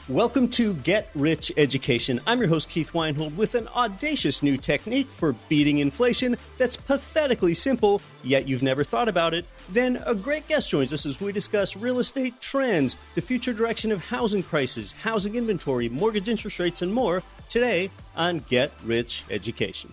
Welcome to Get Rich Education. I'm your host, Keith Weinhold, with an audacious new technique for beating inflation that's pathetically simple, yet you've never thought about it. Then a great guest joins us as we discuss real estate trends, the future direction of housing prices, housing inventory, mortgage interest rates, and more today on Get Rich Education.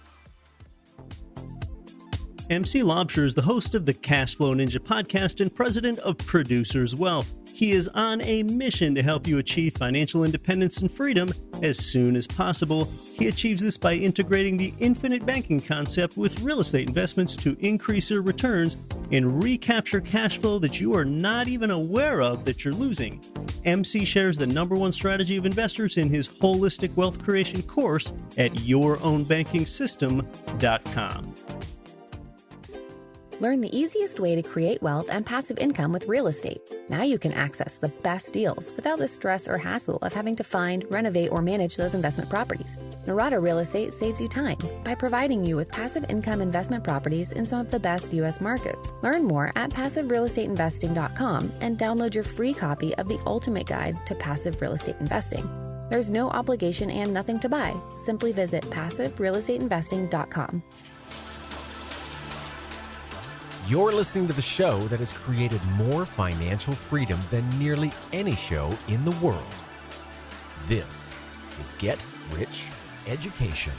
MC Laubscher is the host of the Cashflow Ninja podcast and president of Producers Wealth. He is on a mission to help you achieve financial independence and freedom as soon as possible. He achieves this by integrating the infinite banking concept with real estate investments to increase your returns and recapture cash flow that you are not even aware of that you're losing. MC shares the number one strategy of investors in his holistic wealth creation course at yourownbankingsystem.com. Learn the easiest way to create wealth and passive income with real estate. Now you can access the best deals without the stress or hassle of having to find, renovate, or manage those investment properties. Narada Real Estate saves you time by providing you with passive income investment properties in some of the best U.S. markets. Learn more at PassiveRealEstateInvesting.com and download your free copy of the ultimate guide to passive real estate investing. There's no obligation and nothing to buy. Simply visit PassiveRealEstateInvesting.com. You're listening to the show that has created more financial freedom than nearly any show in the world. This is Get Rich Education.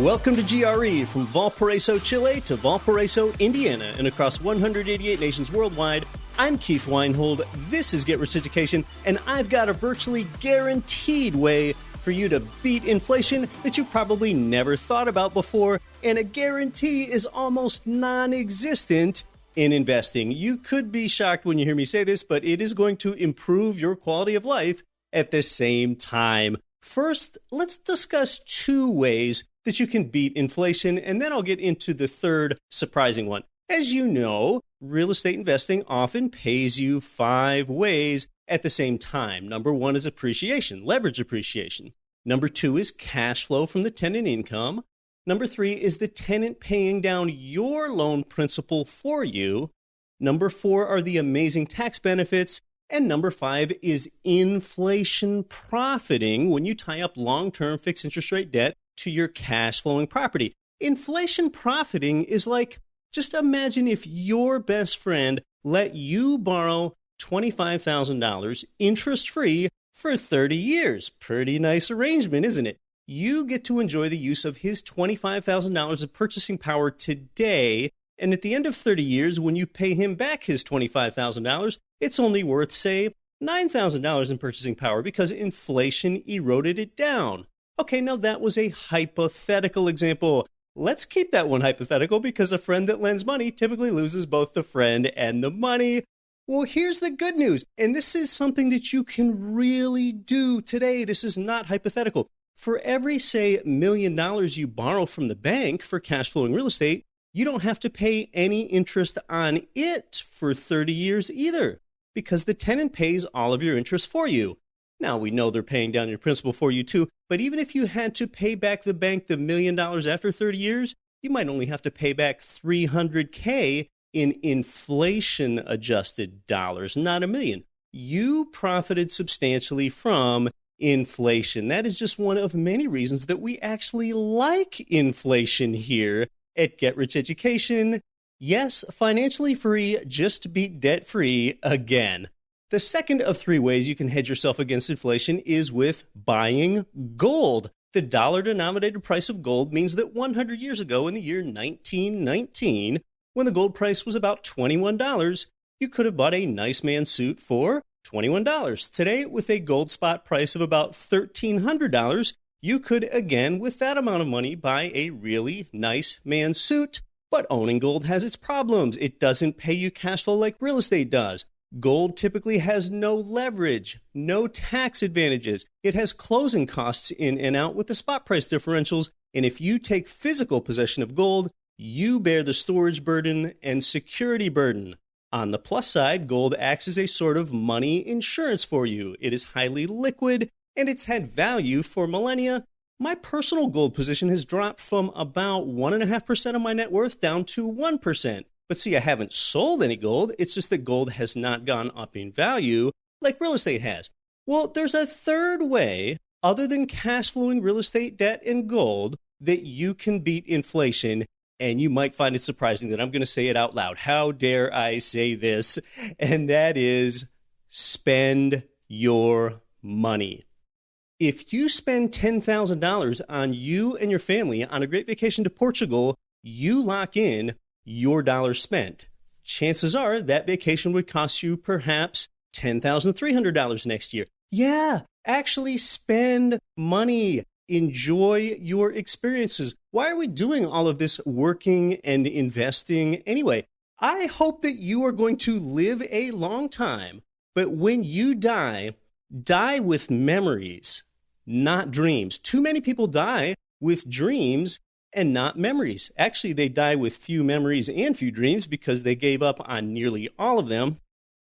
Welcome to GRE, from Valparaiso, Chile to Valparaiso, Indiana, and across 188 nations worldwide. I'm Keith Weinhold, this is Get Rich Education, and I've got a virtually guaranteed way for you to beat inflation that you probably never thought about before, and a guarantee is almost non-existent in investing. You could be shocked when you hear me say this, but it is going to improve your quality of life at the same time. First, let's discuss two ways that you can beat inflation, and then I'll get into the third surprising one. As you know, real estate investing often pays you 5 ways at the same time. Number 1 is appreciation, leverage appreciation. Number 2 is cash flow from the tenant income. Number 3 is the tenant paying down your loan principal for you. Number 4 are the amazing tax benefits. And number 5 is inflation profiting when you tie up long-term fixed interest rate debt to your cash flowing property. Inflation profiting is like, just imagine if your best friend let you borrow $25,000 interest-free for 30 years. Pretty nice arrangement, isn't it? You get to enjoy the use of his $25,000 of purchasing power today, and at the end of 30 years, when you pay him back his $25,000, it's only worth, say, $9,000 in purchasing power because inflation eroded it down. Okay, now that was a hypothetical example. Let's keep that one hypothetical because a friend that lends money typically loses both the friend and the money. Well, here's the good news, and this is something that you can really do today. This is not hypothetical. For every, say, $1 million you borrow from the bank for cash flowing real estate, you don't have to pay any interest on it for 30 years either, because the tenant pays all of your interest for you. Now, we know they're paying down your principal for you too, but even if you had to pay back the bank the $1 million after 30 years, you might only have to pay back $300K in inflation-adjusted dollars, not $1 million. You profited substantially from inflation. That is just one of many reasons that we actually like inflation here at Get Rich Education. Yes, financially free, just beat debt-free again. The second of 3 ways you can hedge yourself against inflation is with buying gold. The dollar-denominated price of gold means that 100 years ago in the year 1919, when the gold price was about $21, you could have bought a nice man's suit for $21. Today, with a gold spot price of about $1,300, you could, again, with that amount of money, buy a really nice man's suit. But owning gold has its problems. It doesn't pay you cash flow like real estate does. Gold typically has no leverage, no tax advantages. It has closing costs in and out with the spot price differentials. And if you take physical possession of gold, you bear the storage burden and security burden. On the plus side, gold acts as a sort of money insurance for you. It is highly liquid, and it's had value for millennia. My personal gold position has dropped from about 1.5% of my net worth down to 1%. But see, I haven't sold any gold. It's just that gold has not gone up in value like real estate has. Well, there's a third way, other than cash flowing real estate debt and gold, that you can beat inflation. And you might find it surprising that I'm going to say it out loud. How dare I say this? And that is spend your money. If you spend $10,000 on you and your family on a great vacation to Portugal, you lock in your dollars spent. Chances are that vacation would cost you perhaps $10,300 next year. Yeah, actually spend money. Enjoy your experiences. Why are we doing all of this working and investing anyway? I hope that you are going to live a long time, but when you die with memories, not dreams. Too many people die with dreams and not memories. Actually, they die with few memories and few dreams because they gave up on nearly all of them.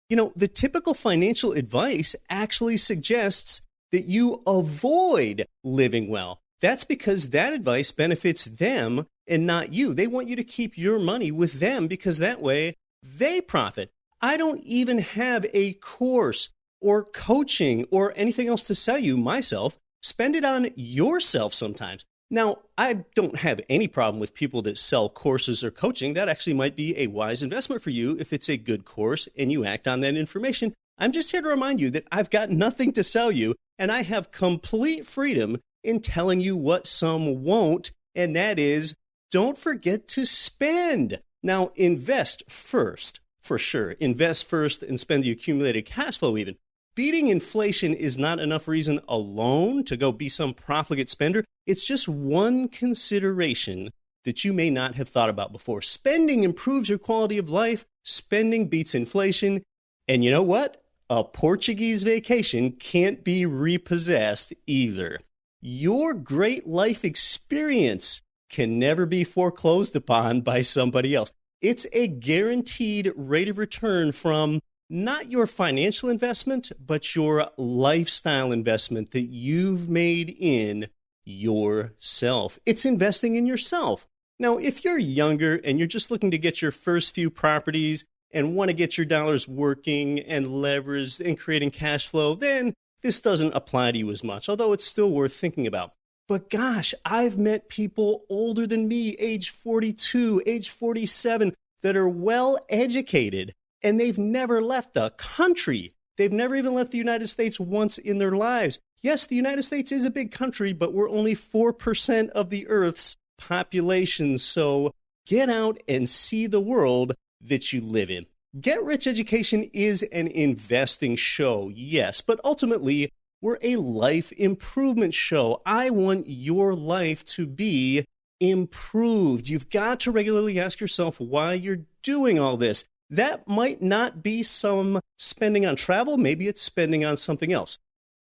You know, the typical financial advice actually suggests that you avoid living well. That's because that advice benefits them and not you. They want you to keep your money with them because that way they profit. I don't even have a course or coaching or anything else to sell you myself. Spend it on yourself sometimes. Now, I don't have any problem with people that sell courses or coaching. That actually might be a wise investment for you if it's a good course and you act on that information. I'm just here to remind you that I've got nothing to sell you, and I have complete freedom in telling you what some won't, and that is, don't forget to spend. Now, invest first, for sure. Invest first and spend the accumulated cash flow even. Beating inflation is not enough reason alone to go be some profligate spender. It's just one consideration that you may not have thought about before. Spending improves your quality of life. Spending beats inflation. And you know what? A Portuguese vacation can't be repossessed either. Your great life experience can never be foreclosed upon by somebody else. It's a guaranteed rate of return from not your financial investment, but your lifestyle investment that you've made in yourself. It's investing in yourself. Now, if you're younger and you're just looking to get your first few properties and want to get your dollars working and leveraged and creating cash flow, then this doesn't apply to you as much, although it's still worth thinking about. But gosh, I've met people older than me, age 42, age 47, that are well educated, and they've never left the country. They've never even left the United States once in their lives. Yes, the United States is a big country, but we're only 4% of the Earth's population. So get out and see the world that you live in. Get Rich Education is an investing show, yes, but ultimately, we're a life improvement show. I want your life to be improved. You've got to regularly ask yourself why you're doing all this. That might not be some spending on travel. Maybe it's spending on something else.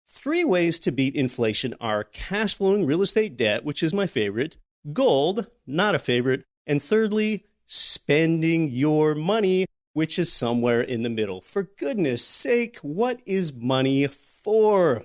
3 ways to beat inflation are cash flowing real estate debt, which is my favorite, gold, not a favorite, and thirdly, spending your money, which is somewhere in the middle. For goodness sake, what is money for?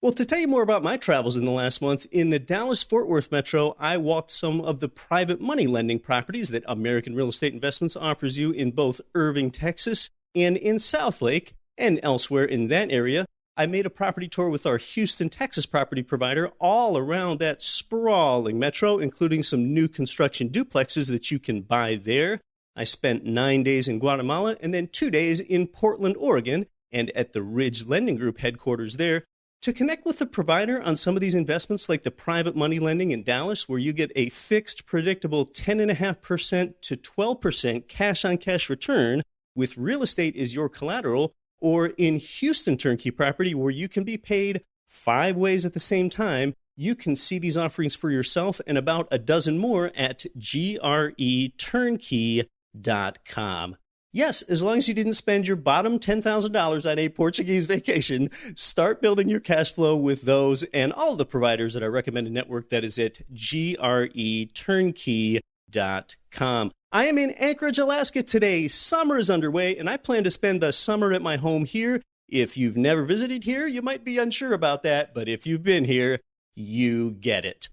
Well, to tell you more about my travels in the last month, in the Dallas-Fort Worth metro, I walked some of the private money lending properties that American Real Estate Investments offers you in both Irving, Texas, and in Southlake, and elsewhere in that area. I made a property tour with our Houston, Texas property provider all around that sprawling metro, including some new construction duplexes that you can buy there. I spent 9 days in Guatemala and then 2 days in Portland, Oregon, and at the Ridge Lending Group headquarters there. To connect with the provider on some of these investments, like the private money lending in Dallas, where you get a fixed, predictable 10.5% to 12% cash-on-cash return with real estate as your collateral, or in Houston turnkey property, where you can be paid 5 ways at the same time, you can see these offerings for yourself and about a dozen more at greturnkey.com. Yes, as long as you didn't spend your bottom $10,000 on a Portuguese vacation, start building your cash flow with those and all of the providers that I recommend in network. That is at greturnkey.com. I am in Anchorage, Alaska today. Summer is underway, and I plan to spend the summer at my home here. If you've never visited here, you might be unsure about that, but if you've been here, you get it.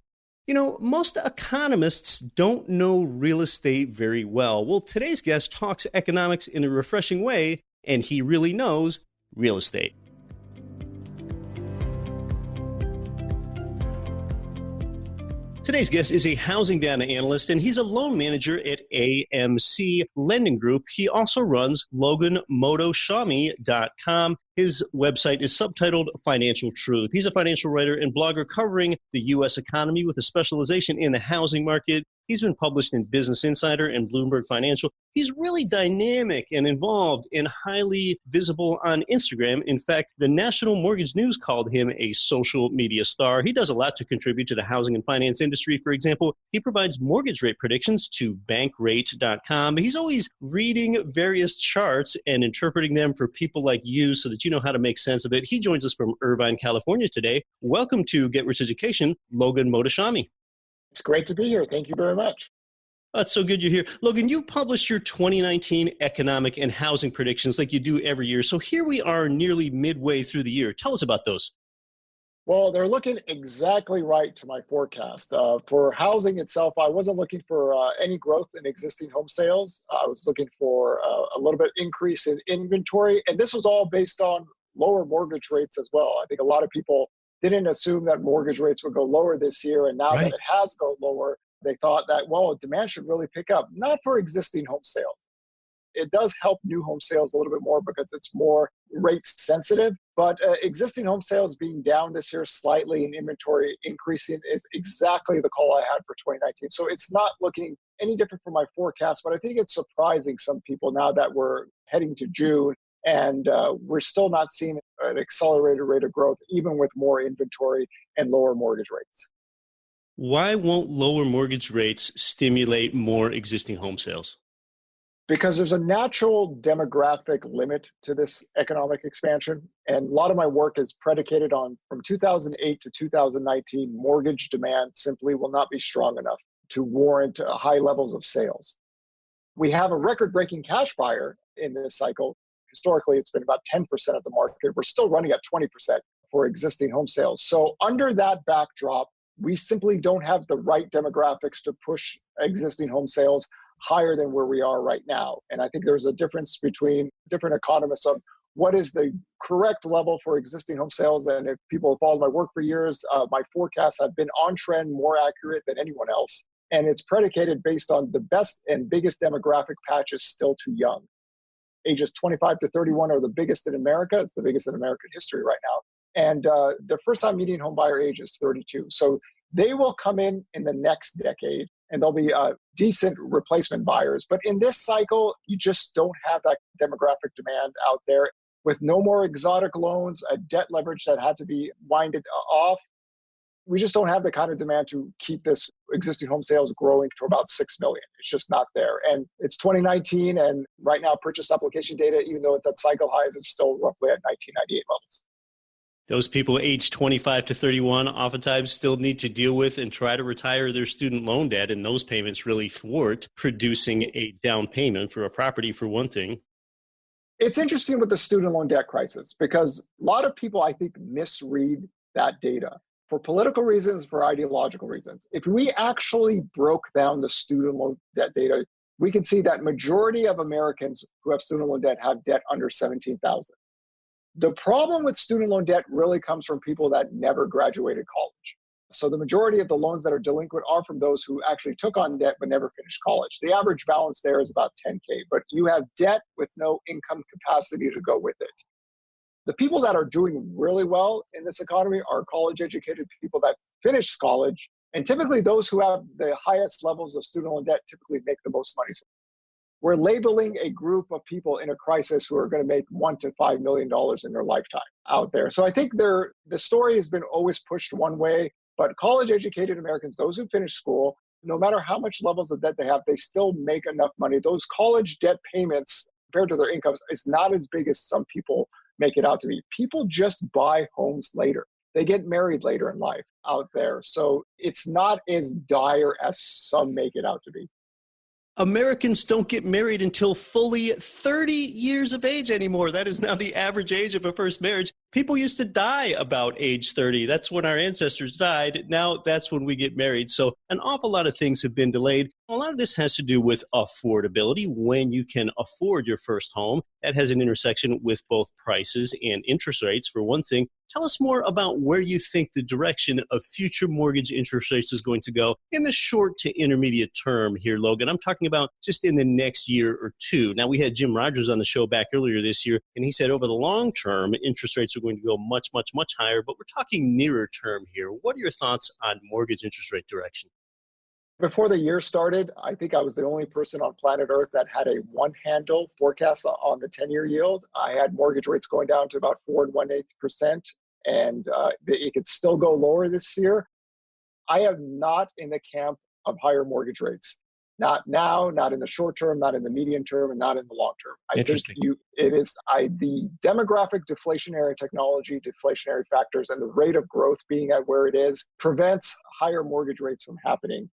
You know, most economists don't know real estate very well. Well, today's guest talks economics in a refreshing way, and he really knows real estate. Today's guest is a housing data analyst, and he's a loan manager at AMC Lending Group. He also runs Logan Mohtashami.com. His website is subtitled Financial Truth. He's a financial writer and blogger covering the U.S. economy with a specialization in the housing market. He's been published in Business Insider and Bloomberg Financial. He's really dynamic and involved and highly visible on Instagram. In fact, the National Mortgage News called him a social media star. He does a lot to contribute to the housing and finance industry. For example, he provides mortgage rate predictions to bankrate.com. He's always reading various charts and interpreting them for people like you so that you know how to make sense of it. He joins us from Irvine, California today. Welcome to Get Rich Education, Logan Mohtashami. It's great to be here. Thank you very much. That's so good you're here. Logan, you published your 2019 economic and housing predictions like you do every year. So here we are nearly midway through the year. Tell us about those. Well, they're looking exactly right to my forecast. For housing itself, I wasn't looking for any growth in existing home sales. I was looking for a little bit increase in inventory. And this was all based on lower mortgage rates as well. I think a lot of people didn't assume that mortgage rates would go lower this year. And now that it has gone lower, they thought that, well, demand should really pick up, not for existing home sales. It does help new home sales a little bit more because it's more rate sensitive. But existing home sales being down this year slightly and inventory increasing is exactly the call I had for 2019. So it's not looking any different from my forecast, but I think it's surprising some people now that we're heading to June and we're still not seeing an accelerated rate of growth, even with more inventory and lower mortgage rates. Why won't lower mortgage rates stimulate more existing home sales? Because there's a natural demographic limit to this economic expansion. And a lot of my work is predicated on from 2008 to 2019, mortgage demand simply will not be strong enough to warrant high levels of sales. We have a record-breaking cash buyer in this cycle. Historically, it's been about 10% of the market. We're still running at 20% for existing home sales. So under that backdrop, we simply don't have the right demographics to push existing home sales higher than where we are right now. And I think there's a difference between different economists of what is the correct level for existing home sales. And if people have followed my work for years, my forecasts have been on trend, more accurate than anyone else. And it's predicated based on the best and biggest demographic patch is still too young. Ages 25 to 31 are the biggest in America. It's the biggest in American history right now. And the first-time median home buyer age is 32. So they will come in the next decade, and they'll be decent replacement buyers. But in this cycle, you just don't have that demographic demand out there. With no more exotic loans, a debt leverage that had to be winded off, we just don't have the kind of demand to keep this existing home sales growing to about 6 million. It's just not there. And it's 2019, and right now purchase application data, even though it's at cycle highs, it's still roughly at 1998 levels. Those people aged 25 to 31 oftentimes still need to deal with and try to retire their student loan debt, and those payments really thwart producing a down payment for a property, for one thing. It's interesting with the student loan debt crisis because a lot of people, I think, misread that data for political reasons, for ideological reasons. If we actually broke down the student loan debt data, we can see that majority of Americans who have student loan debt have debt under $17,000. The problem with student loan debt really comes from people that never graduated college. So the majority of the loans that are delinquent are from those who actually took on debt but never finished college. The average balance there is about $10K, but you have debt with no income capacity to go with it. The people that are doing really well in this economy are college-educated people that finish college, and typically those who have the highest levels of student loan debt typically make the most money. We're labeling a group of people in a crisis who are going to make $1 to $5 million in their lifetime out there. So I think the story has been always pushed one way, but college-educated Americans, those who finish school, no matter how much levels of debt they have, they still make enough money. Those college debt payments compared to their incomes is not as big as some people make it out to be. People just buy homes later. They get married later in life out there. So it's not as dire as some make it out to be. Americans don't get married until fully 30 years of age anymore. That is now the average age of a first marriage. People used to die about age 30. That's when our ancestors died. Now that's when we get married. So an awful lot of things have been delayed. A lot of this has to do with affordability, when you can afford your first home. That has an intersection with both prices and interest rates. For one thing, tell us more about where you think the direction of future mortgage interest rates is going to go in the short to intermediate term here, Logan. I'm talking about just in the next year or two. Now, we had Jim Rogers on the show back earlier this year, and he said over the long term, interest rates are going to go much, much, much higher, but we're talking nearer term here. What are your thoughts on mortgage interest rate direction? Before the year started, I think I was the only person on planet Earth that had a one-handle forecast on the 10-year yield. I had mortgage rates going down to about 4.18%, and it could still go lower this year. I am not in the camp of higher mortgage rates. Not now, not in the short term, not in the medium term, and not in the long term. I think the demographic deflationary technology, deflationary factors, and the rate of growth being at where it is prevents higher mortgage rates from happening.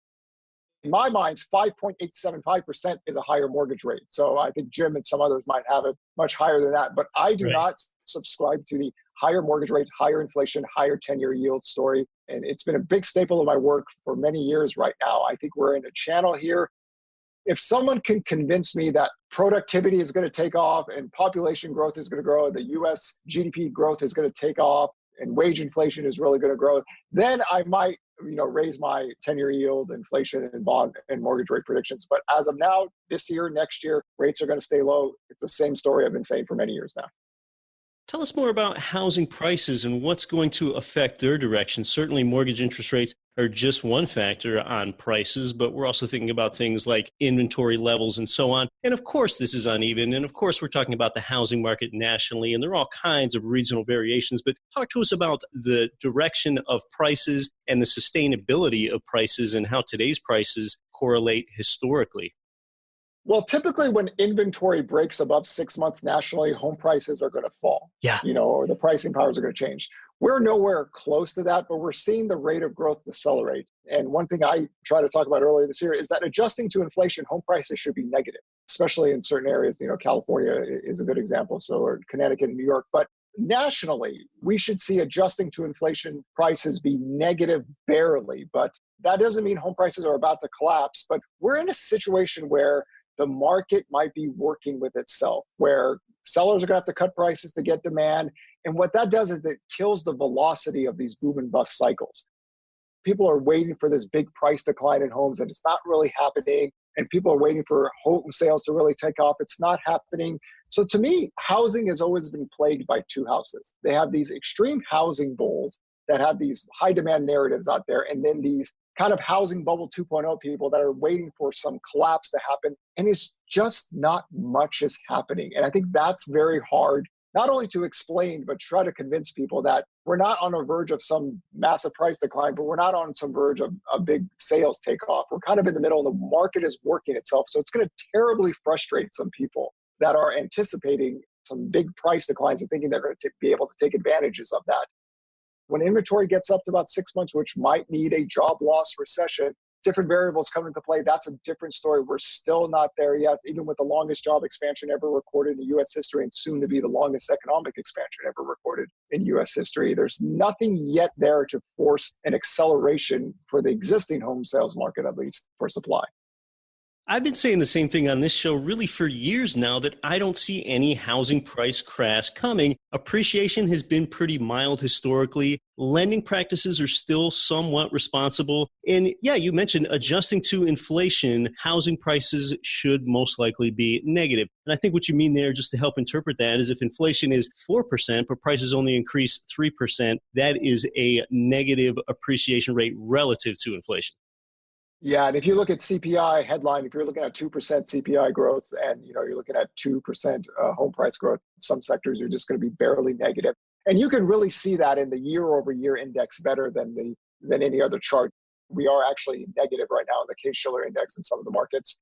In my mind, 5.875% is a higher mortgage rate. So I think Jim and some others might have it much higher than that. But I do not subscribe to the higher mortgage rate, higher inflation, higher 10-year yield story. And it's been a big staple of my work for many years right now. I think we're in a channel here. If someone can convince me that productivity is going to take off and population growth is going to grow, the US GDP growth is going to take off, and wage inflation is really going to grow, then I might raise my 10-year yield, inflation, and bond and mortgage rate predictions. But as of now, this year, next year, rates are going to stay low. It's the same story I've been saying for many years now. Tell us more about housing prices and what's going to affect their direction. Certainly, mortgage interest rates are just one factor on prices, but we're also thinking about things like inventory levels and so on. And of course, this is uneven. And of course, we're talking about the housing market nationally, and there are all kinds of regional variations. But talk to us about the direction of prices and the sustainability of prices and how today's prices correlate historically. Well, typically when inventory breaks above 6 months nationally, home prices are going to fall. Or the pricing powers are going to change. We're nowhere close to that, but we're seeing the rate of growth decelerate. And one thing I tried to talk about earlier this year is that adjusting to inflation, home prices should be negative, especially in certain areas. California is a good example, or Connecticut and New York. But nationally, we should see adjusting to inflation prices be negative barely. But that doesn't mean home prices are about to collapse. But we're in a situation where the market might be working with itself, where sellers are going to have to cut prices to get demand. And what that does is it kills the velocity of these boom and bust cycles. People are waiting for this big price decline in homes, and it's not really happening. And people are waiting for home sales to really take off. It's not happening. So to me, housing has always been plagued by two houses. They have these extreme housing bulls that have these high demand narratives out there, and then these kind of housing bubble 2.0 people that are waiting for some collapse to happen. And it's just not much is happening. And I think that's very hard, not only to explain, but try to convince people that we're not on a verge of some massive price decline, but we're not on some verge of a big sales takeoff. We're kind of in the middle, and the market is working itself. So it's going to terribly frustrate some people that are anticipating some big price declines and thinking they're going to be able to take advantages of that. When inventory gets up to about 6 months, which might need a job loss recession, different variables come into play. That's a different story. We're still not there yet, even with the longest job expansion ever recorded in U.S. history, and soon to be the longest economic expansion ever recorded in U.S. history. There's nothing yet there to force an acceleration for the existing home sales market, at least for supply. I've been saying the same thing on this show really for years now, that I don't see any housing price crash coming. Appreciation has been pretty mild historically. Lending practices are still somewhat responsible. And yeah, you mentioned adjusting to inflation, housing prices should most likely be negative. And I think what you mean there, just to help interpret that, is if inflation is 4%, but prices only increase 3%, that is a negative appreciation rate relative to inflation. Yeah, and if you look at CPI headline, if you're looking at 2% CPI growth and you're looking at 2% home price growth, some sectors are just going to be barely negative. And you can really see that in the year-over-year index better than any other chart. We are actually negative right now in the Case-Shiller index in some of the markets.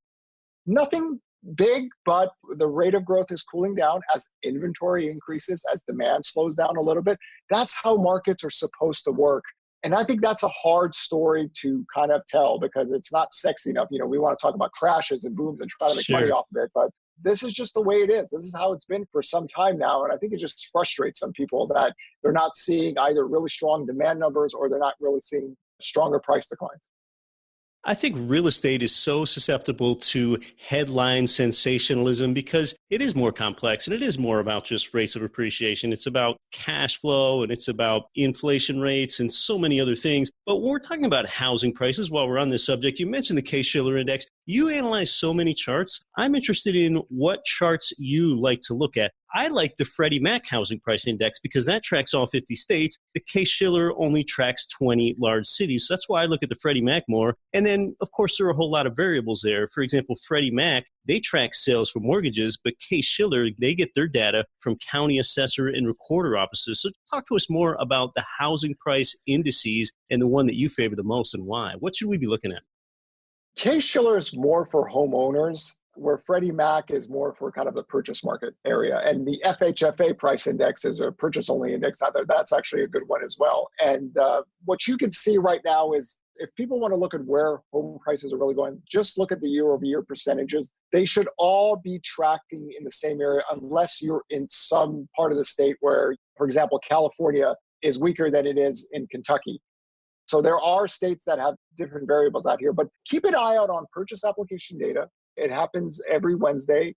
Nothing big, but the rate of growth is cooling down as inventory increases, as demand slows down a little bit. That's how markets are supposed to work. And I think that's a hard story to kind of tell because it's not sexy enough. We want to talk about crashes and booms and try to make money off of it, but this is just the way it is. This is how it's been for some time now. And I think it just frustrates some people that they're not seeing either really strong demand numbers or they're not really seeing stronger price declines. I think real estate is so susceptible to headline sensationalism because it is more complex and it is more about just rates of appreciation. It's about cash flow and it's about inflation rates and so many other things. But when we're talking about housing prices, while we're on this subject, you mentioned the Case-Shiller Index. You analyze so many charts. I'm interested in what charts you like to look at. I like the Freddie Mac Housing Price Index because that tracks all 50 states. The Case-Shiller only tracks 20 large cities. So that's why I look at the Freddie Mac more. And then, of course, there are a whole lot of variables there. For example, Freddie Mac, they track sales for mortgages, but Case-Shiller, they get their data from county assessor and recorder offices. So talk to us more about the housing price indices and the one that you favor the most and why. What should we be looking at? Case-Shiller is more for homeowners, where Freddie Mac is more for kind of the purchase market area. And the FHFA price index is a purchase-only index out there. That's actually a good one as well. And what you can see right now is if people want to look at where home prices are really going, just look at the year-over-year percentages. They should all be tracking in the same area unless you're in some part of the state where, for example, California is weaker than it is in Kentucky. So there are states that have different variables out here, but keep an eye out on purchase application data. It happens every Wednesday.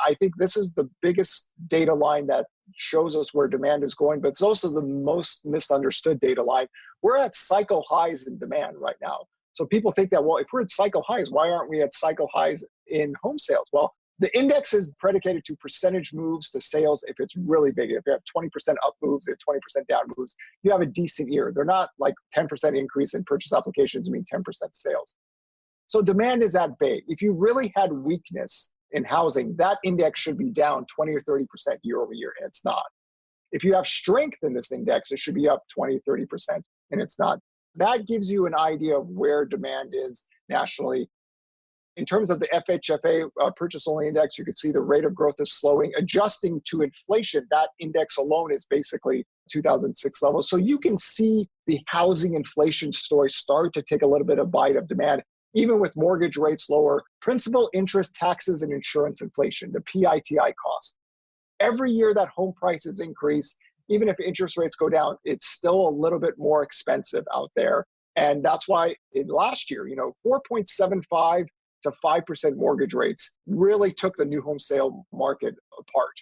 I think this is the biggest data line that shows us where demand is going, but it's also the most misunderstood data line. We're at cycle highs in demand right now. So people think that, well, if we're at cycle highs, why aren't we at cycle highs in home sales? Well, the index is predicated to percentage moves to sales if it's really big. If you have 20% up moves, if 20% down moves, you have a decent year. They're not like 10% increase in purchase applications mean 10% sales. So demand is at bay. If you really had weakness in housing, that index should be down 20 or 30% year over year, and it's not. If you have strength in this index, it should be up 20, 30%, and it's not. That gives you an idea of where demand is nationally. In terms of the FHFA purchase-only index, you can see the rate of growth is slowing. Adjusting to inflation, that index alone is basically 2006 levels. So you can see the housing inflation story start to take a little bit of bite of demand, even with mortgage rates lower, principal, interest, taxes, and insurance inflation, the PITI cost. Every year that home prices increase, even if interest rates go down, it's still a little bit more expensive out there. And that's why in last year, 4.75 to 5% mortgage rates really took the new home sale market apart.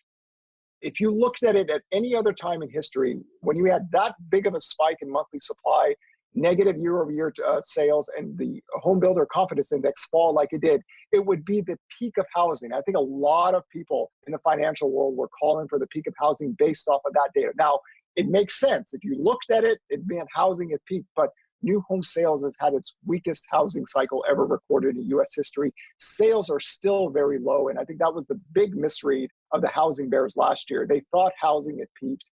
If you looked at it at any other time in history, when you had that big of a spike in monthly supply, negative year-over-year sales, and the home builder confidence index fall like it did, it would be the peak of housing. I think a lot of people in the financial world were calling for the peak of housing based off of that data. Now, it makes sense. If you looked at it, it meant housing at peak, but new home sales has had its weakest housing cycle ever recorded in U.S. history. Sales are still very low, and I think that was the big misread of the housing bears last year. They thought housing had peaked.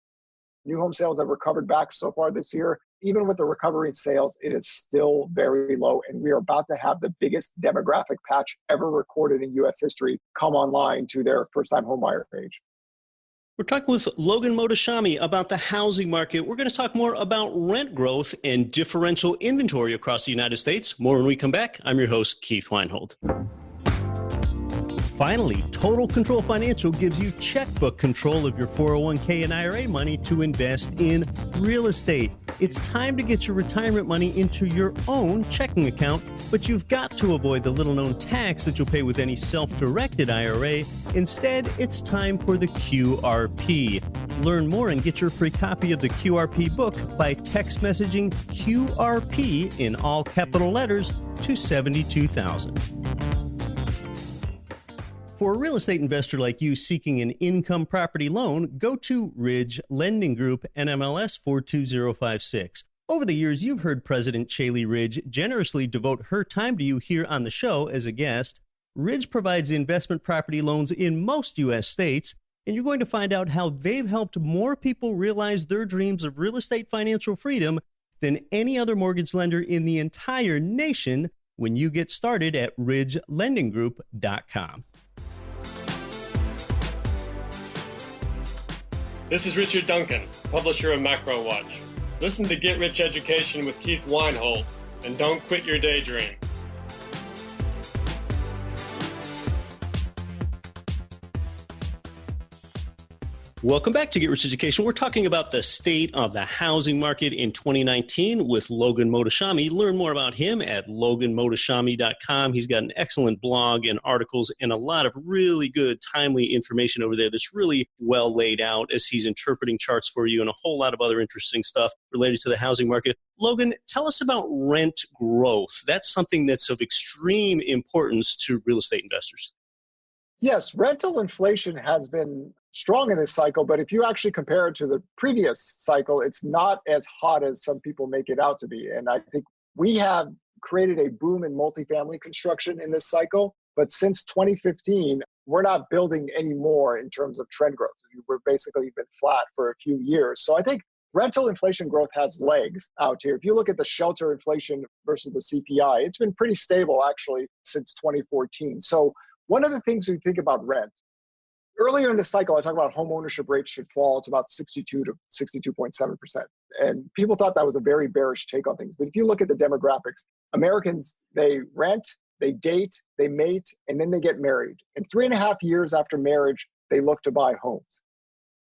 New home sales have recovered back so far this year. Even with the recovery in sales, it is still very low, and we are about to have the biggest demographic patch ever recorded in U.S. history come online to their first-time homebuyer age. We're talking with Logan Mohtashami about the housing market. We're going to talk more about rent growth and differential inventory across the United States. More when we come back. I'm your host, Keith Weinhold. Finally, Total Control Financial gives you checkbook control of your 401k and IRA money to invest in real estate. It's time to get your retirement money into your own checking account, but you've got to avoid the little-known tax that you'll pay with any self-directed IRA. Instead, it's time for the QRP. Learn more and get your free copy of the QRP book by text messaging QRP in all capital letters to 72,000. For a real estate investor like you seeking an income property loan, go to Ridge Lending Group, NMLS 42056. Over the years, you've heard President Chaley Ridge generously devote her time to you here on the show as a guest. Ridge provides investment property loans in most U.S. states, and you're going to find out how they've helped more people realize their dreams of real estate financial freedom than any other mortgage lender in the entire nation when you get started at ridgelendinggroup.com. This is Richard Duncan, publisher of Macro Watch. Listen to Get Rich Education with Keith Weinhold, and don't quit your daydream. Welcome back to Get Rich Education. We're talking about the state of the housing market in 2019 with Logan Mohtashami. Learn more about him at loganmohtashami.com. He's got an excellent blog and articles and a lot of really good, timely information over there that's really well laid out as he's interpreting charts for you and a whole lot of other interesting stuff related to the housing market. Logan, tell us about rent growth. That's something that's of extreme importance to real estate investors. Yes, rental inflation has been strong in this cycle, but if you actually compare it to the previous cycle, it's not as hot as some people make it out to be. And I think we have created a boom in multifamily construction in this cycle, but since 2015, we're not building any more in terms of trend growth. We're basically been flat for a few years. So I think rental inflation growth has legs out here. If you look at the shelter inflation versus the CPI, it's been pretty stable actually since 2014. So one of the things we think about rent, earlier in the cycle, I talked about home ownership rates should fall to about 62 to 62.7%. And people thought that was a very bearish take on things. But if you look at the demographics, Americans, they rent, they date, they mate, and then they get married. And 3.5 years after marriage, they look to buy homes.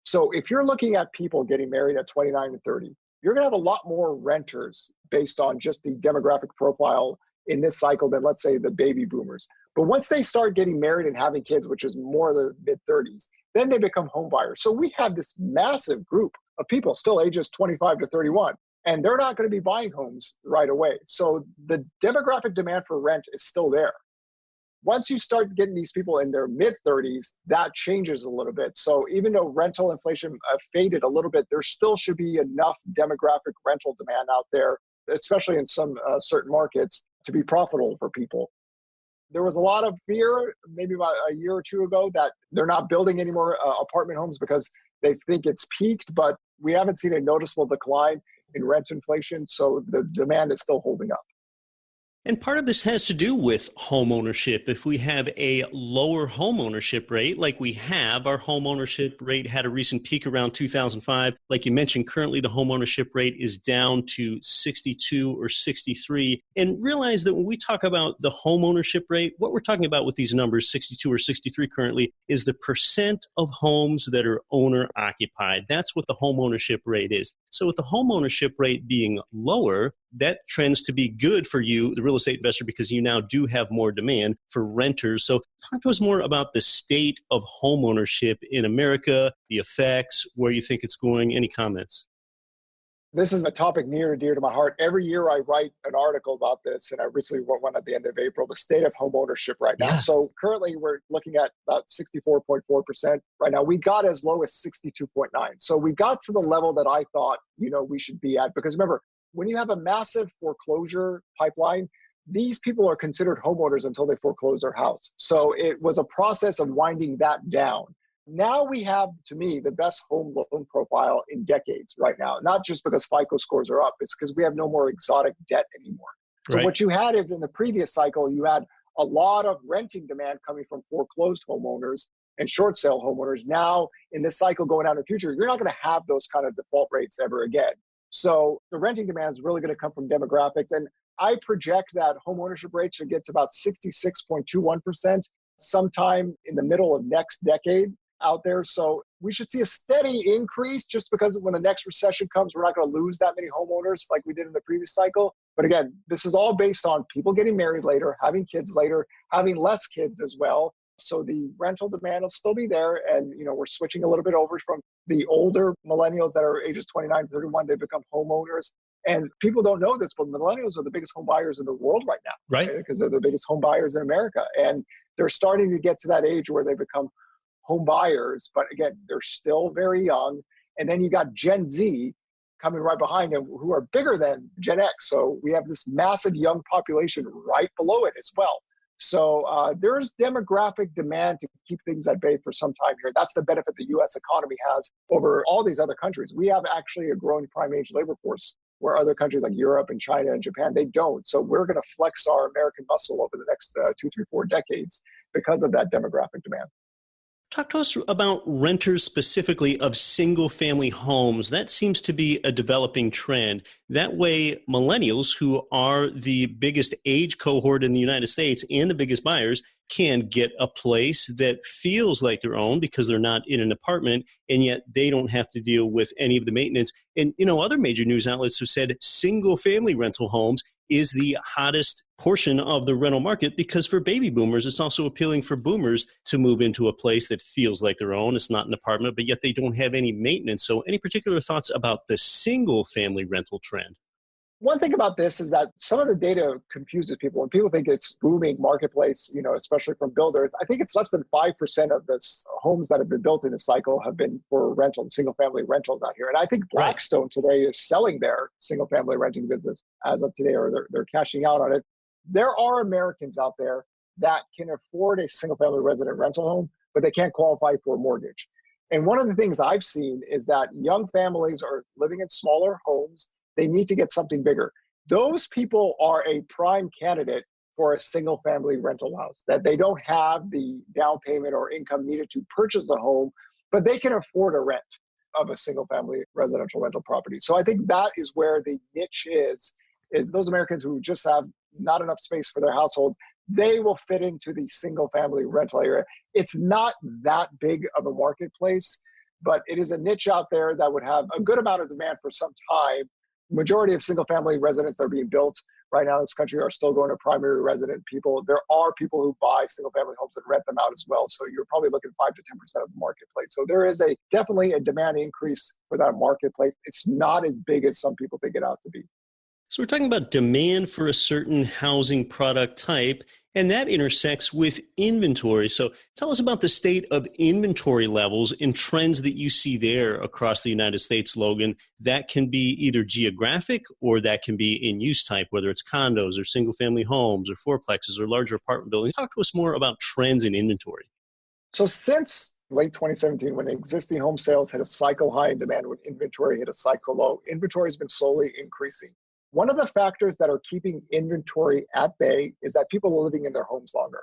So if you're looking at people getting married at 29 and 30, you're going to have a lot more renters based on just the demographic profile in this cycle than, let's say, the baby boomers. But once they start getting married and having kids, which is more the mid-30s, then they become home buyers. So we have this massive group of people still ages 25 to 31, and they're not going to be buying homes right away. So the demographic demand for rent is still there. Once you start getting these people in their mid-30s, that changes a little bit. So even though rental inflation faded a little bit, there still should be enough demographic rental demand out there, especially in some certain markets, to be profitable for people. There was a lot of fear maybe about a year or two ago that they're not building any more apartment homes because they think it's peaked, but we haven't seen a noticeable decline in rent inflation, so the demand is still holding up. And part of this has to do with home ownership. If we have a lower home ownership rate, like we have, our home ownership rate had a recent peak around 2005. Like you mentioned, currently the home ownership rate is down to 62 or 63. And realize that when we talk about the home ownership rate, what we're talking about with these numbers, 62 or 63 currently, is the percent of homes that are owner occupied. That's what the home ownership rate is. So with the home ownership rate being lower, that trends to be good for you, the real estate investor, because you now do have more demand for renters. So talk to us more about the state of home ownership in America, the effects, where you think it's going. Any comments? This is a topic near and dear to my heart. Every year I write an article about this, and I recently wrote one at the end of April, the state of home ownership right now. Yeah. So currently we're looking at about 64.4% right now. We got as low as 62.9. So we got to the level that I thought, we should be at. Because remember, when you have a massive foreclosure pipeline, these people are considered homeowners until they foreclose their house. So it was a process of winding that down. Now we have, to me, the best home loan profile in decades right now. Not just because FICO scores are up, it's because we have no more exotic debt anymore. So what you had is in the previous cycle, you had a lot of renting demand coming from foreclosed homeowners and short sale homeowners. Now in this cycle going out in the future, you're not going to have those kind of default rates ever again. So the renting demand is really going to come from demographics. And I project that home ownership rates should get to about 66.21% sometime in the middle of next decade out there. So we should see a steady increase just because when the next recession comes, we're not going to lose that many homeowners like we did in the previous cycle. But again, this is all based on people getting married later, having kids later, having less kids as well. So the rental demand will still be there. And, we're switching a little bit over from the older millennials that are ages 29 to 31. They become homeowners. And people don't know this, but millennials are the biggest home buyers in the world right now. Right. Because they're the biggest home buyers in America. And they're starting to get to that age where they become home buyers. But again, they're still very young. And then you got Gen Z coming right behind them who are bigger than Gen X. So we have this massive young population right below it as well. So there's demographic demand to keep things at bay for some time here. That's the benefit the U.S. economy has over all these other countries. We have actually a growing prime age labor force where other countries like Europe and China and Japan, they don't. So we're going to flex our American muscle over the next 2, 3, 4 decades because of that demographic demand. Talk to us about renters specifically of single-family homes. That seems to be a developing trend. That way, millennials, who are the biggest age cohort in the United States and the biggest buyers, can get a place that feels like their own because they're not in an apartment, and yet they don't have to deal with any of the maintenance. And, other major news outlets have said single-family rental homes is the hottest portion of the rental market because for baby boomers, it's also appealing for boomers to move into a place that feels like their own. It's not an apartment, but yet they don't have any maintenance. So any particular thoughts about the single family rental trend? One thing about this is that some of the data confuses people. When people think it's booming marketplace, especially from builders, I think it's less than 5% of the homes that have been built in the cycle have been for rental, single family rentals out here. And I think Blackstone today is selling their single family renting business as of today, or they're cashing out on it. There are Americans out there that can afford a single family resident rental home, but they can't qualify for a mortgage. And one of the things I've seen is that young families are living in smaller homes. They need to get something bigger. Those people are a prime candidate for a single family rental house, that they don't have the down payment or income needed to purchase a home, but they can afford a rent of a single family residential rental property. So I think that is where the niche is those Americans who just have not enough space for their household. They will fit into the single family rental area. It's not that big of a marketplace, but it is a niche out there that would have a good amount of demand for some time. Majority of single-family residents that are being built right now in this country are still going to primary resident people. There are people who buy single-family homes and rent them out as well. So you're probably looking at 5 to 10% of the marketplace. So there is definitely a demand increase for that marketplace. It's not as big as some people think it ought to be. So we're talking about demand for a certain housing product type, and that intersects with inventory. So tell us about the state of inventory levels and trends that you see there across the United States, Logan. That can be either geographic or that can be in use type, whether it's condos or single family homes or fourplexes or larger apartment buildings. Talk to us more about trends in inventory. So since late 2017, when existing home sales hit a cycle high in demand, when inventory hit a cycle low, inventory has been slowly increasing. One of the factors that are keeping inventory at bay is that people are living in their homes longer.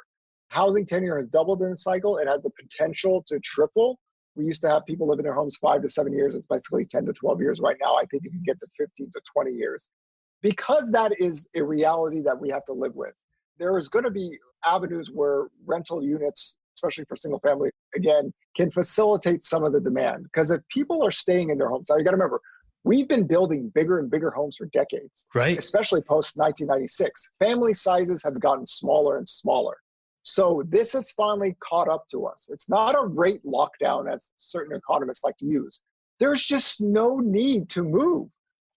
Housing tenure has doubled in the cycle. It has the potential to triple. We used to have people live in their homes 5 to 7 years. It's basically 10 to 12 years right now. I think it can get to 15 to 20 years. Because that is a reality that we have to live with, there is going to be avenues where rental units, especially for single family, again, can facilitate some of the demand. Because if people are staying in their homes, now you got to remember, we've been building bigger and bigger homes for decades, right? Especially post 1996. Family sizes have gotten smaller and smaller. So this has finally caught up to us. It's not a rate lockdown, as certain economists like to use. There's just no need to move.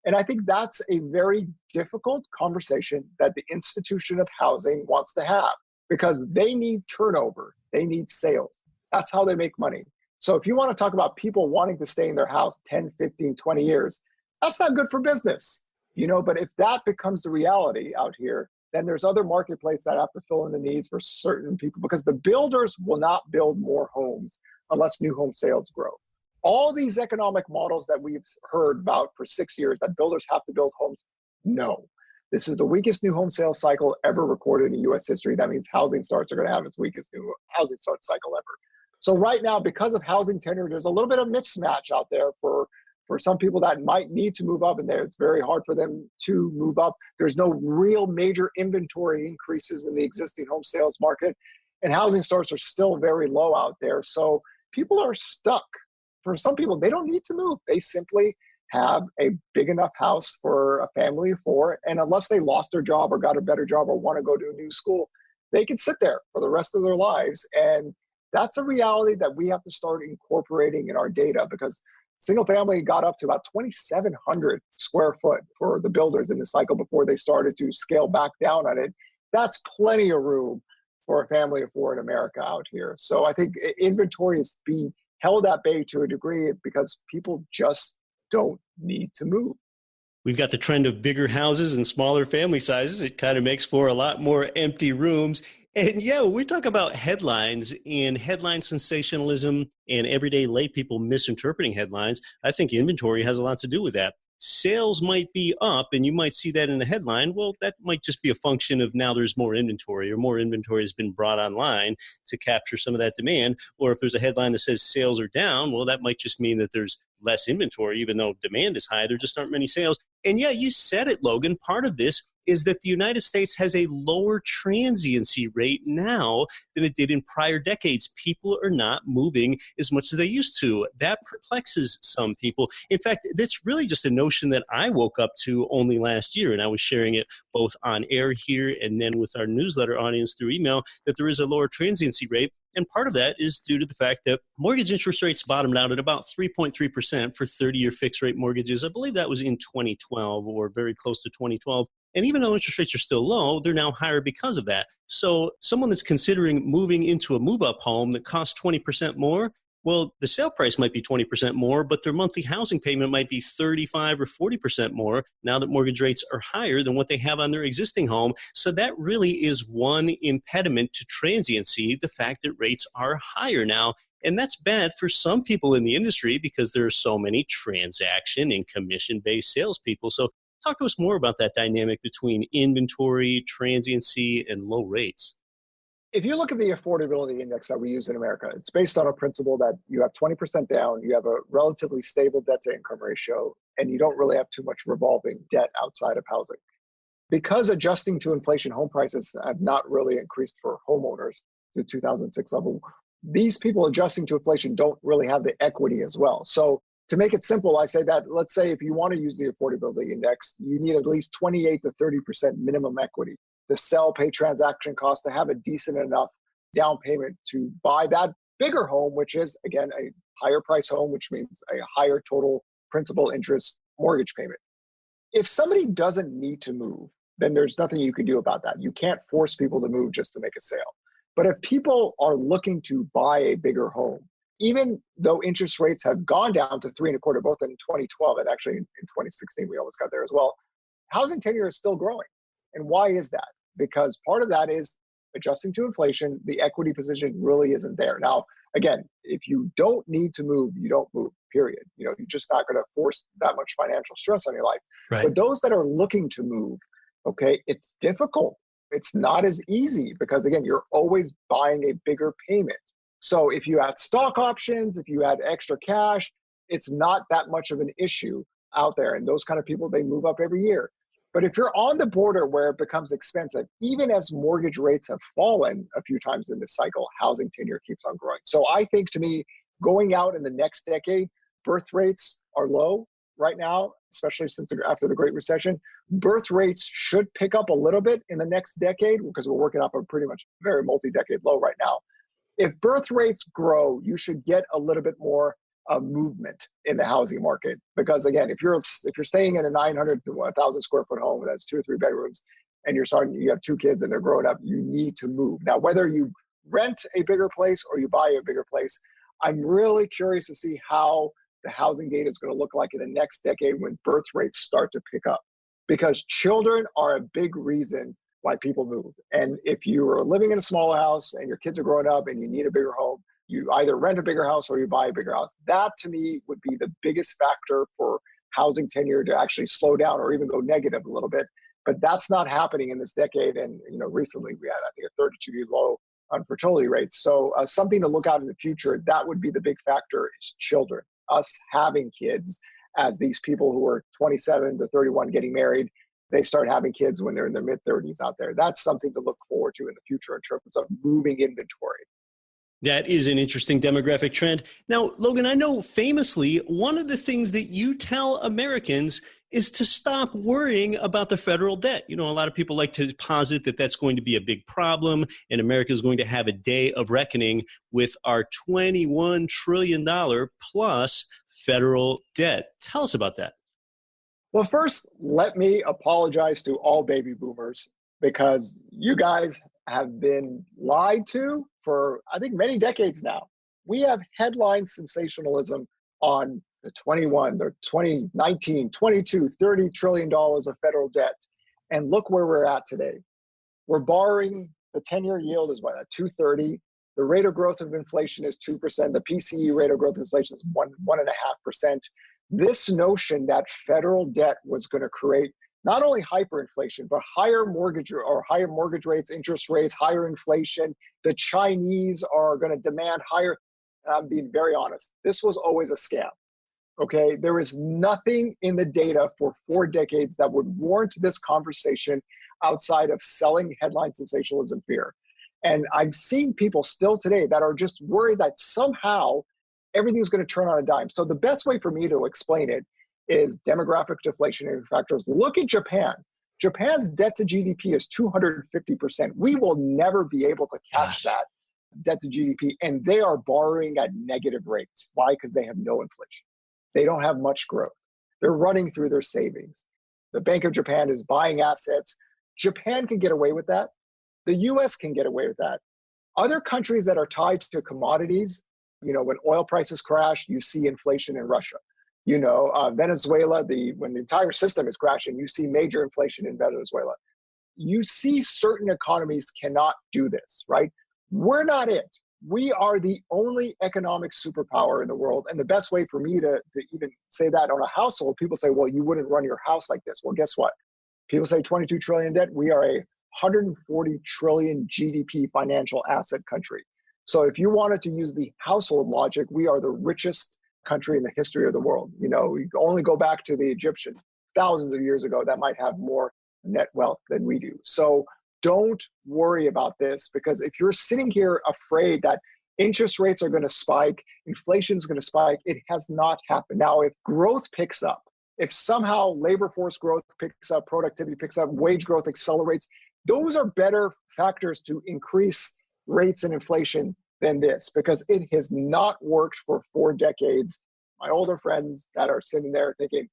And I think that's a very difficult conversation that the institution of housing wants to have, because they need turnover. They need sales. That's how they make money. So if you want to talk about people wanting to stay in their house 10, 15, 20 years, that's not good for business, but if that becomes the reality out here, then there's other marketplaces that have to fill in the needs for certain people, because the builders will not build more homes unless new home sales grow. All these economic models that we've heard about for 6 years, that builders have to build homes, no. This is the weakest new home sales cycle ever recorded in U.S. history. That means housing starts are going to have its weakest new housing start cycle ever. So right now, because of housing tenure, there's a little bit of mismatch out there for some people that might need to move up in there. It's very hard for them to move up. There's no real major inventory increases in the existing home sales market, and housing starts are still very low out there. So people are stuck. For some people, they don't need to move. They simply have a big enough house for a family of 4, and unless they lost their job or got a better job or want to go to a new school, they can sit there for the rest of their lives. And that's a reality that we have to start incorporating in our data, because single family got up to about 2,700 square foot for the builders in the cycle before they started to scale back down on it. That's plenty of room for a family of 4 in America out here. So I think inventory is being held at bay to a degree because people just don't need to move. We've got the trend of bigger houses and smaller family sizes. It kind of makes for a lot more empty rooms. And yeah, we talk about headlines and headline sensationalism and everyday lay people misinterpreting headlines. I think inventory has a lot to do with that. sales might be up and you might see that in a headline. Well, that might just be a function of now there's more inventory, or more inventory has been brought online to capture some of that demand. Or if there's a headline that says sales are down, well, that might just mean that there's less inventory. Even though demand is high, there just aren't many sales. And yeah, you said it, Logan. Part of this is that the United States has a lower transiency rate now than it did in prior decades. People are not moving as much as they used to. That perplexes some people. In fact, that's really just a notion that I woke up to only last year, and I was sharing it both on air here and then with our newsletter audience through email, that there is a lower transiency rate. And part of that is due to the fact that mortgage interest rates bottomed out at about 3.3% for 30-year fixed rate mortgages. I believe that was in 2012 or very close to 2012. And even though interest rates are still low, they're now higher because of that. So someone that's considering moving into a move-up home that costs 20% more, well, the sale price might be 20% more, but their monthly housing payment might be 35 or 40% more now that mortgage rates are higher than what they have on their existing home. So that really is one impediment to transiency, the fact that rates are higher now. And that's bad for some people in the industry because there are so many transaction and commission-based salespeople. So talk to us more about that dynamic between inventory, transiency, and low rates. If you look at the affordability index that we use in America, it's based on a principle that you have 20% down, you have a relatively stable debt to income ratio, and you don't really have too much revolving debt outside of housing. Because adjusting to inflation, home prices have not really increased for homeowners to 2006 level. These people adjusting to inflation don't really have the equity as well. So to make it simple, I say that, let's say if you want to use the affordability index, you need at least 28 to 30% minimum equity to sell, pay transaction costs, to have a decent enough down payment to buy that bigger home, which is, again, a higher price home, which means a higher total principal interest mortgage payment. If somebody doesn't need to move, then there's nothing you can do about that. You can't force people to move just to make a sale. But if people are looking to buy a bigger home, even though interest rates have gone down to 3.25%, both in 2012 and actually in 2016, we almost got there as well, housing tenure is still growing. And why is that? Because part of that is adjusting to inflation. The equity position really isn't there. Now, again, if you don't need to move, you don't move, period. You're just not going to force that much financial stress on your life. Right. But those that are looking to move, okay, it's difficult. It's not as easy because, again, you're always buying a bigger payment. So if you had stock options, if you had extra cash, it's not that much of an issue out there. And those kind of people, they move up every year. But if you're on the border where it becomes expensive, even as mortgage rates have fallen a few times in this cycle, housing tenure keeps on growing. So I think, to me, going out in the next decade, birth rates are low right now, especially since after the Great Recession. Birth rates should pick up a little bit in the next decade because we're working off a pretty much very multi-decade low right now. If birth rates grow, you should get a little bit more movement in the housing market. Because again, if you're staying in a 900 to 1,000 square foot home that's 2 or 3 bedrooms, and you have 2 kids and they're growing up, you need to move. Now, whether you rent a bigger place or you buy a bigger place, I'm really curious to see how the housing data is going to look like in the next decade when birth rates start to pick up. Because children are a big reason why people move. And if you are living in a smaller house and your kids are growing up and you need a bigger home, you either rent a bigger house or you buy a bigger house. That, to me, would be the biggest factor for housing tenure to actually slow down or even go negative a little bit. But that's not happening in this decade. And recently we had, I think, a 32-year low on fertility rates. So something to look out in the future, that would be the big factor, is children, us having kids. As these people who are 27 to 31 getting married, they start having kids when they're in their mid-30s out there. That's something to look forward to in the future in terms of moving inventory. That is an interesting demographic trend. Now, Logan, I know famously one of the things that you tell Americans is to stop worrying about the federal debt. A lot of people like to posit that that's going to be a big problem and America is going to have a day of reckoning with our $21 trillion plus federal debt. Tell us about that. Well, first, let me apologize to all baby boomers because you guys have been lied to for, I think, many decades now. We have headline sensationalism on the 2019, 22, $30 trillion of federal debt. And look where we're at today. We're borrowing, the 10-year yield is what, at 2.30. The rate of growth of inflation is 2%. The PCE rate of growth of inflation is 1.5%. This notion that federal debt was going to create not only hyperinflation, but higher mortgage rates, interest rates, higher inflation. The Chinese are going to demand higher. I'm being very honest. This was always a scam. Okay, there is nothing in the data for 4 decades that would warrant this conversation outside of selling headline sensationalism fear. And I've seen people still today that are just worried that somehow everything's going to turn on a dime. So the best way for me to explain it is demographic deflationary factors. Look at Japan. Japan's debt to GDP is 250%. We will never be able to catch that debt to GDP. And they are borrowing at negative rates. Why? Because they have no inflation. They don't have much growth. They're running through their savings. The Bank of Japan is buying assets. Japan can get away with that. The US can get away with that. Other countries that are tied to commodities, when oil prices crash, you see inflation in Russia. Venezuela, when the entire system is crashing, you see major inflation in Venezuela. You see certain economies cannot do this, right? We're not it. We are the only economic superpower in the world. And the best way for me to even say that on a household, people say, well, you wouldn't run your house like this. Well, guess what? People say 22 trillion debt. We are a 140 trillion GDP financial asset country. So if you wanted to use the household logic, we are the richest country in the history of the world. You only go back to the Egyptians thousands of years ago that might have more net wealth than we do. So don't worry about this, because if you're sitting here afraid that interest rates are going to spike, inflation is going to spike, it has not happened. Now, if growth picks up, if somehow labor force growth picks up, productivity picks up, wage growth accelerates, those are better factors to increase rates and inflation than this, because it has not worked for 4 decades. My older friends that are sitting there thinking,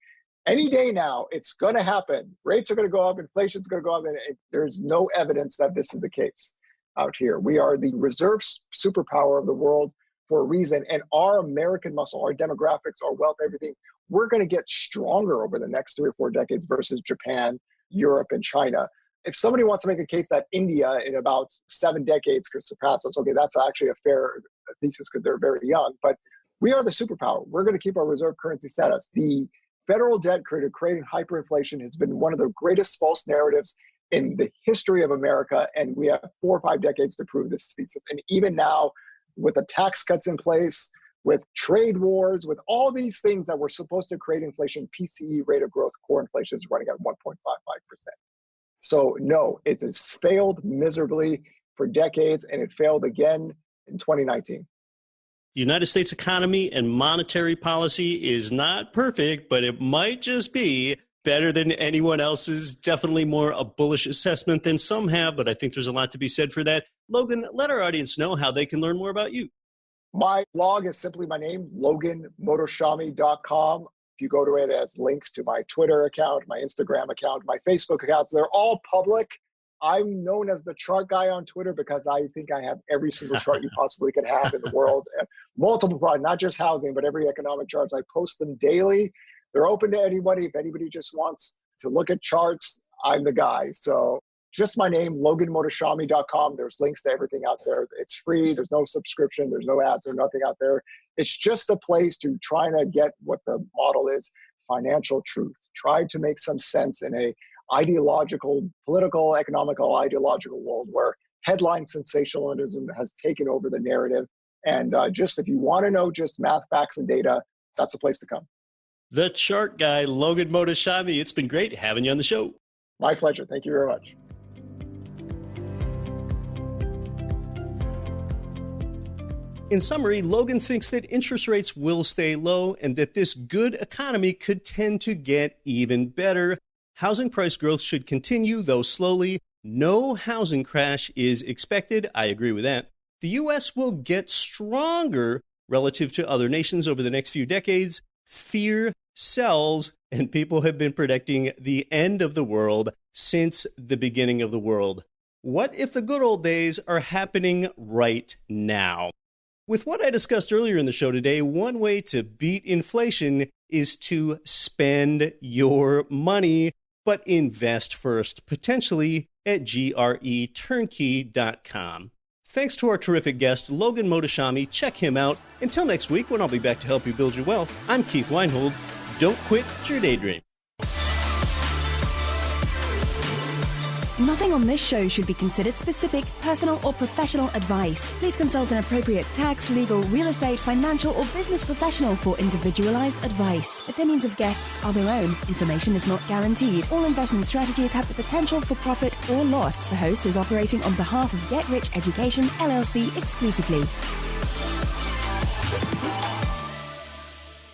any day now, it's going to happen. Rates are going to go up, inflation's going to go up, and there's no evidence that this is the case out here. We are the reserve superpower of the world for a reason, and our American muscle, our demographics, our wealth, everything, we're going to get stronger over the next 3 or 4 decades versus Japan, Europe, and China. If somebody wants to make a case that India in about 7 decades could surpass us, okay, that's actually a fair thesis because they're very young, but we are the superpower. We're going to keep our reserve currency status. The federal debt creating hyperinflation has been one of the greatest false narratives in the history of America, and we have 4 or 5 decades to prove this thesis. And even now, with the tax cuts in place, with trade wars, with all these things that were supposed to create inflation, PCE rate of growth, core inflation is running at 1.55%. So no, it has failed miserably for decades, and it failed again in 2019. The United States economy and monetary policy is not perfect, but it might just be better than anyone else's. Definitely more a bullish assessment than some have, but I think there's a lot to be said for that. Logan, let our audience know how they can learn more about you. My blog is simply my name, loganmohtashami.com. If you go to it, it has links to my Twitter account, my Instagram account, my Facebook accounts. They're all public. I'm known as the chart guy on Twitter because I think I have every single chart you possibly could have in the world. Multiple products, not just housing, but every economic charts. I post them daily. They're open to anybody. If anybody just wants to look at charts, I'm the guy. So just my name, loganmohtashami.com. There's links to everything out there. It's free. There's no subscription. There's no ads. There's nothing out there. It's just a place to try to get what the model is, financial truth. Try to make some sense in a ideological, political, economical, ideological world where headline sensationalism has taken over the narrative. And just if you want to know just math, facts, and data, that's a place to come. The chart guy, Logan Mohtashami. It's been great having you on the show. My pleasure. Thank you very much. In summary, Logan thinks that interest rates will stay low and that this good economy could tend to get even better. Housing price growth should continue, though slowly. No housing crash is expected. I agree with that. The U.S. will get stronger relative to other nations over the next few decades. Fear sells, and people have been predicting the end of the world since the beginning of the world. What if the good old days are happening right now? With what I discussed earlier in the show today, one way to beat inflation is to spend your money, but invest first, potentially at greturnkey.com. Thanks to our terrific guest, Logan Mohtashami. Check him out. Until next week, when I'll be back to help you build your wealth, I'm Keith Weinhold. Don't quit your daydream. Nothing on this show should be considered specific, personal, or professional advice. Please consult an appropriate tax, legal, real estate, financial, or business professional for individualized advice. Opinions of guests are their own. Information is not guaranteed. All investment strategies have the potential for profit or loss. The host is operating on behalf of Get Rich Education, LLC exclusively.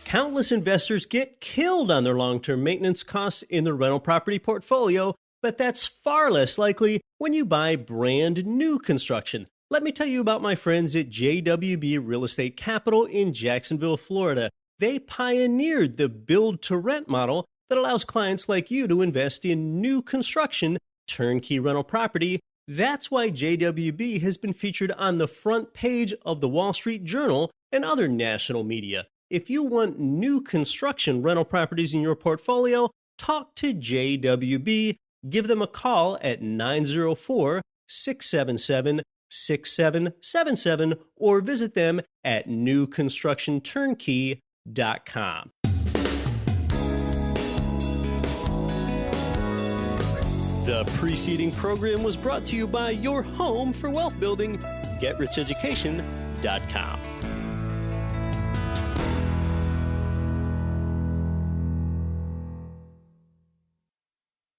Countless investors get killed on their long-term maintenance costs in the rental property portfolio, but that's far less likely when you buy brand new construction. Let me tell you about my friends at JWB Real Estate Capital in Jacksonville, Florida. They pioneered the build-to-rent model that allows clients like you to invest in new construction, turnkey rental property. That's why JWB has been featured on the front page of the Wall Street Journal and other national media. If you want new construction rental properties in your portfolio, talk to JWB. Give them a call at 904-677-6777 or visit them at newconstructionturnkey.com. The preceding program was brought to you by your home for wealth building, GetRichEducation.com.